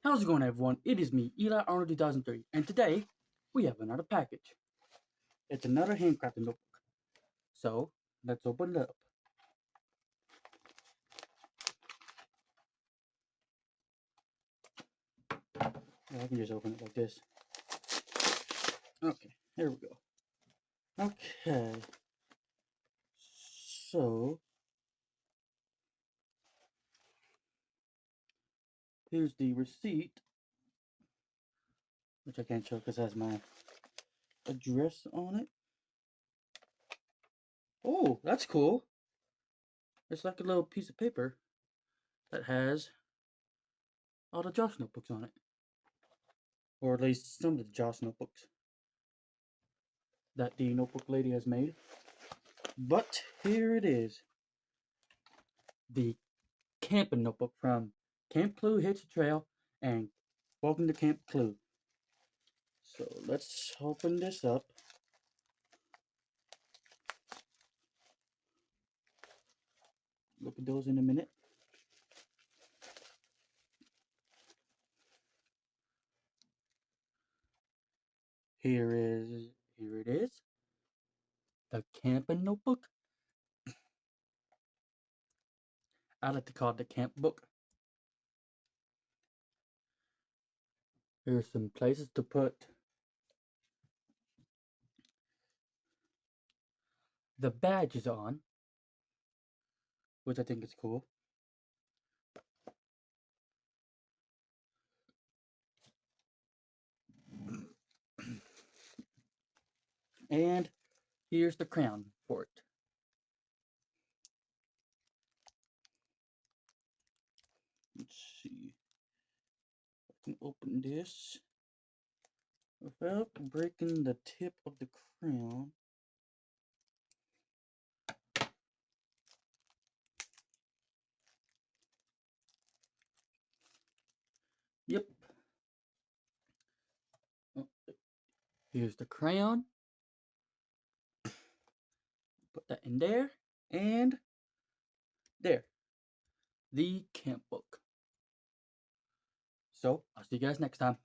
How's it going, everyone? It is me, Eli Arnold 2003, and today we have another package. It's another handcrafted notebook. So let's open it up. I can just open it like this. Okay, here we go. Okay, so here's the receipt, which I can't show because it has my address on it. Oh, that's cool. It's like a little piece of paper that has all the Josh notebooks on it. Or at least some of the Josh notebooks that the notebook lady has made. But here it is. The camping notebook from Camp Clue Hits a Trail and Welcome to Camp Clue. So let's open this up. Look at those in a minute. Here it is. The camping notebook. I like to call it the camp book. Here's some places to put the badges on, which I think is cool. And here's the crown for it. Let's see. I can open this without breaking the tip of the crown. Yep. Oh, here's the crayon. Put that in there. And there. The camp book. So, I'll see you guys next time.